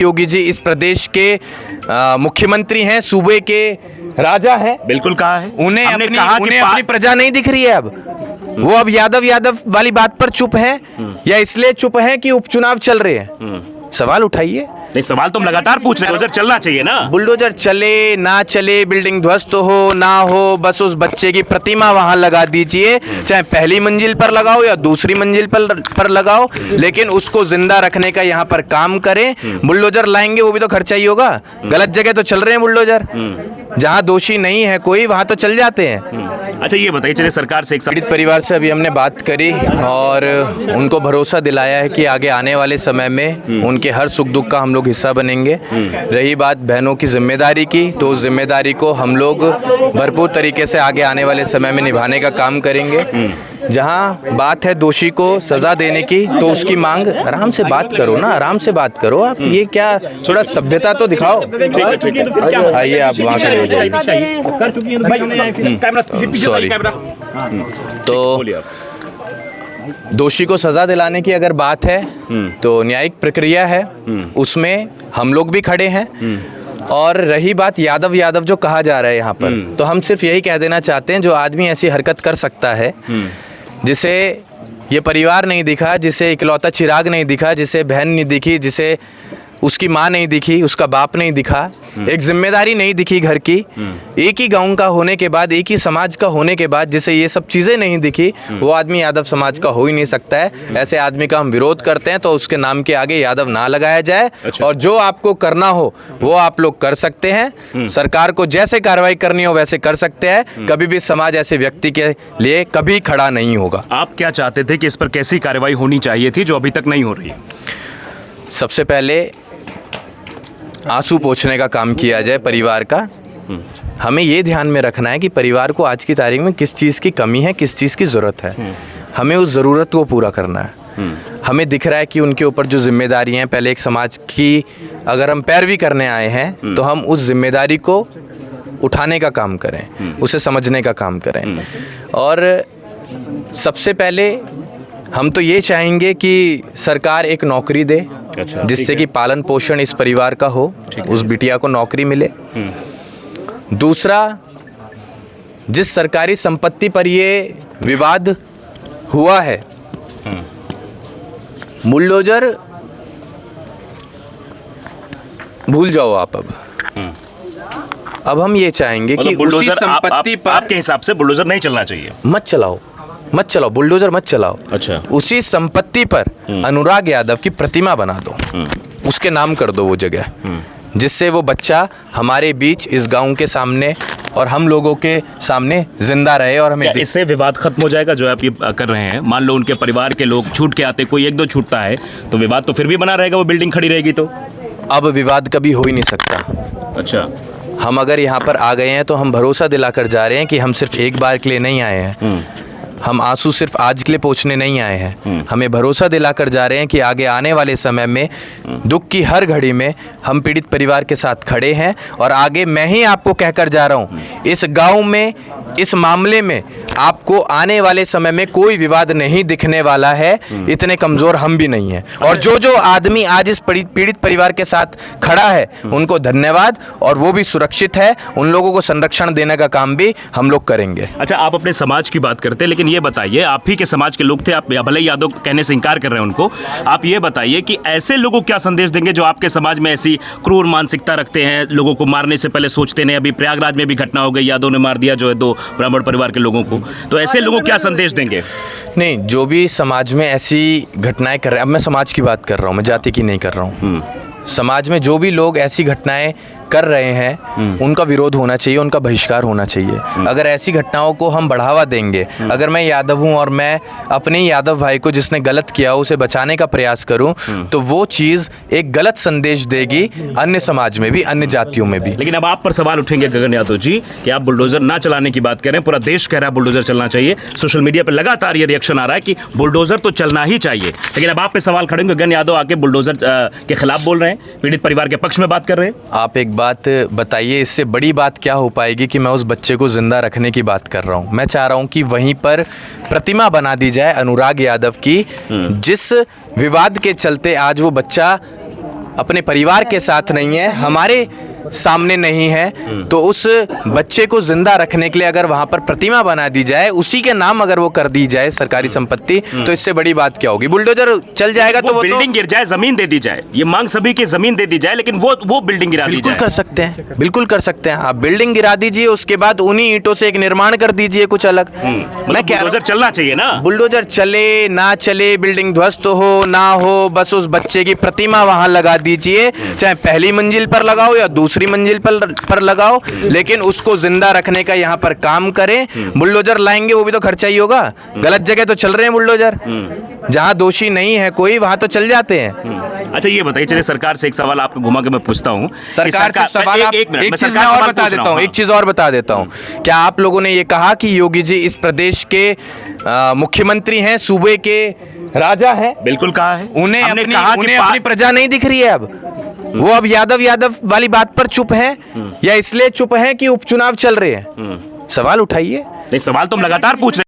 योगी जी इस प्रदेश के मुख्यमंत्री हैं, सूबे के राजा हैं। बिल्कुल कहा है। उन्हें हमने अपनी कहा कि उन्हें अपनी प्रजा नहीं दिख रही है। अब वो अब यादव वाली बात पर चुप हैं या इसलिए चुप हैं कि उपचुनाव चल रहे हैं? सवाल उठाइए। नहीं, सवाल तो हम लगातार पूछ रहे हैं। बुलडोजर चलना चाहिए ना। बुलडोजर चले ना चले, बिल्डिंग ध्वस्त हो ना हो, बस उस बच्चे की प्रतिमा वहां लगा दीजिए, चाहे पहली मंजिल पर लगाओ या दूसरी मंजिल पर लगाओ, लेकिन उसको जिंदा रखने का यहाँ पर काम करें। बुलडोजर लाएंगे वो भी तो खर्चा ही होगा। गलत जगह तो चल रहे हैं बुलडोजर, जहाँ दोषी नहीं है कोई वहां तो चल जाते हैं। अच्छा ये बताइए, चलिए सरकार से एक पीड़ित परिवार से अभी हमने बात करी और उनको भरोसा दिलाया है कि आगे आने वाले समय में उनके हर सुख दुख का हम लोग हिस्सा बनेंगे। रही बात बहनों की जिम्मेदारी की, तो उस जिम्मेदारी को हम लोग भरपूर तरीके से आगे आने वाले समय में निभाने का काम करेंगे। जहाँ बात है दोषी को सजा देने की, तो उसकी मांग आराम से बात करो ना, आराम से बात करो। आप ये क्या, थोड़ा सभ्यता तो दिखाओ। आइए आप वहाँ खड़े हो जाइए। सॉरी। तो दोषी को सजा दिलाने की अगर बात है तो न्यायिक प्रक्रिया है, उसमें हम लोग भी खड़े हैं। और रही बात यादव जो कहा जा रहा है यहाँ पर, तो हम सिर्फ यही कह देना चाहते हैं, जो आदमी ऐसी हरकत कर सकता है, जिसे ये परिवार नहीं दिखा, जिसे इकलौता चिराग नहीं दिखा, जिसे बहन नहीं दिखी, जिसे उसकी माँ नहीं दिखी, उसका बाप नहीं दिखा, एक जिम्मेदारी नहीं दिखी घर की, एक ही गांव का होने के बाद, एक ही समाज का होने के बाद जिसे ये सब चीज़ें नहीं दिखी, वो आदमी यादव समाज का हो ही नहीं सकता है। ऐसे आदमी का हम विरोध करते हैं, तो उसके नाम के आगे यादव ना लगाया जाए। अच्छा। और जो आपको करना हो वो आप लोग कर सकते हैं। सरकार को जैसे कार्रवाई करनी हो वैसे कर सकते हैं। कभी भी समाज ऐसे व्यक्ति के लिए कभी खड़ा नहीं होगा। आप क्या चाहते थे कि इस पर कैसी कार्रवाई होनी चाहिए थी जो अभी तक नहीं हो रही है? सबसे पहले आंसू पोंछने का काम किया जाए परिवार का। हमें ये ध्यान में रखना है कि परिवार को आज की तारीख में किस चीज़ की कमी है, किस चीज़ की ज़रूरत है। हमें उस ज़रूरत को पूरा करना है। हमें दिख रहा है कि उनके ऊपर जो जिम्मेदारी हैं, पहले एक समाज की अगर हम पैरवी करने आए हैं, तो हम उस जिम्मेदारी को उठाने का काम करें, उसे समझने का काम करें। और सबसे पहले हम तो ये चाहेंगे कि सरकार एक नौकरी दे, अच्छा, जिससे कि पालन पोषण इस परिवार का हो, उस बिटिया को नौकरी मिले। दूसरा, जिस सरकारी संपत्ति पर ये विवाद हुआ है, बुलडोजर भूल जाओ आप। अब हम ये चाहेंगे कि उसी संपत्ति पर आपके हिसाब से बुलडोजर नहीं चलना चाहिए। मत चलाओ बुलडोजर मत चलाओ। अच्छा। उसी संपत्ति पर अनुराग यादव की प्रतिमा बना दो, उसके नाम कर दो वो जगह, जिससे वो बच्चा हमारे बीच इस गांव के सामने और हम लोगों के सामने जिंदा रहे। और हमें इससे विवाद खत्म हो जाएगा जो आप ये कर रहे हैं? मान लो उनके परिवार के लोग छूट के आते, कोई एक दो छूटता है, तो विवाद तो फिर भी बना रहेगा, वो बिल्डिंग खड़ी रहेगी। तो अब विवाद कभी हो ही नहीं सकता। अच्छा। हम अगर यहाँ पर आ गए हैं तो हम भरोसा दिलाकर जा रहे हैं कि हम सिर्फ एक बार के लिए नहीं आए हैं। हम आंसू सिर्फ आज के लिए पोंछने नहीं आए हैं। हमें भरोसा दिलाकर जा रहे हैं कि आगे आने वाले समय में दुख की हर घड़ी में हम पीड़ित परिवार के साथ खड़े हैं। और आगे मैं ही आपको कहकर जा रहा हूँ, इस गांव में, इस मामले में आपको आने वाले समय में कोई विवाद नहीं दिखने वाला है। इतने कमज़ोर हम भी नहीं हैं। और जो आदमी आज इस पीड़ित परिवार के साथ खड़ा है, उनको धन्यवाद। और वो भी सुरक्षित है, उन लोगों को संरक्षण देने का काम भी हम लोग करेंगे। अच्छा, आप अपने समाज की बात करते हैं, लेकिन ये बताइए, आप ही के समाज के लोग थे, आप भले ही यादव कहने से इनकार कर रहे हैं उनको, आप ये बताइए कि ऐसे लोगों को क्या संदेश देंगे जो आपके समाज में ऐसी क्रूर मानसिकता रखते हैं, लोगों को मारने से पहले सोचते नहीं। अभी प्रयागराज में भी घटना हो गई, यादव ने मार दिया जो है 2 ब्राह्मण परिवार के लोगों को, तो ऐसे लोगों को क्या संदेश देंगे? नहीं, जो भी समाज में ऐसी घटनाएं कर रहे हैं, अब मैं समाज की बात कर रहा हूँ, मैं जाति की नहीं कर रहा हूँ। समाज में जो भी लोग ऐसी घटनाएं कर रहे हैं, उनका विरोध होना चाहिए, उनका बहिष्कार होना चाहिए। अगर ऐसी घटनाओं को हम बढ़ावा देंगे, अगर मैं यादव हूं और मैं अपने यादव भाई को जिसने गलत किया उसे बचाने का प्रयास करूं, तो वो चीज़ एक गलत संदेश देगी अन्य समाज में भी, अन्य जातियों में भी। लेकिन अब आप पर सवाल उठेंगे गगन यादव जी कि आप बुलडोजर ना चलाने की बात कर रहे हैं, पूरा देश कह रहा है बुलडोजर चलना चाहिए। सोशल मीडिया पर लगातार ये रिएक्शन आ रहा है कि बुलडोजर तो चलना ही चाहिए, लेकिन अब आप पे सवाल खड़े, गगन यादव आके बुलडोजर के खिलाफ बोल रहे हैं, पीड़ित परिवार के पक्ष में बात कर रहे हैं। आप एक बात बताइए, इससे बड़ी बात क्या हो पाएगी कि मैं उस बच्चे को जिंदा रखने की बात कर रहा हूँ। मैं चाह रहा हूँ कि वहीं पर प्रतिमा बना दी जाए अनुराग यादव की, जिस विवाद के चलते आज वो बच्चा अपने परिवार के साथ नहीं है, हमारे सामने नहीं है, तो उस बच्चे को जिंदा रखने के लिए अगर वहां पर प्रतिमा बना दी जाए, उसी के नाम अगर वो कर दी जाए सरकारी संपत्ति, तो इससे बड़ी बात क्या होगी? बुलडोजर चल जाएगा तो वो बिल्डिंग गिर जाए, जमीन दे दी जाए, ये मांग सभी की, जमीन दे दी जाए, लेकिन वो बिल्डिंग गिरा दी बिल्कुल जाए। कर सकते हैं, बिल्कुल कर सकते हैं। आप बिल्डिंग गिरा दीजिए, उसके बाद उन्हीं ईंटों से एक निर्माण कर दीजिए कुछ अलग। मैं क्या, बुलडोजर चलना चाहिए ना। बुलडोजर चले ना चले, बिल्डिंग ध्वस्त हो ना हो, बस उस बच्चे की प्रतिमा वहां लगा दीजिए, चाहे पहली मंजिल पर लगाओ या दूसरी मंजिल पर लगाओ, लेकिन उसको जिंदा रखने का यहाँ पर काम करें। बुलडोजर लाएंगे, वो भी तो खर्चा ही होगा। गलत जगह तो चल रहे हैं बुलडोजर, जहां दोषी नहीं है कोई वहां तो चल जाते हैं। अच्छा ये बताइए, चलिए सरकार से एक सवाल आपको घुमा के मैं पूछता हूँ। सरकार से सवाल, एक मिनट, एक मैं चीज सरकार मैं और सवाल बता पूछ देता रहा हूँ, एक चीज और बता देता हूँ। क्या आप लोगों ने ये कहा कि योगी जी इस प्रदेश के मुख्यमंत्री हैं, सूबे के राजा हैं? बिल्कुल कहा है। उन्हें हमने अपनी कहा कि उन्हें अपनी प्रजा नहीं दिख रही है अब? वो अब यादव वाली बात पर चुप है, या इसलिए चुप है कि उपचुनाव चल रहे हैं? सवाल उठाइए। नहीं, सवाल तो हम लगातार पूछ रहे हैं।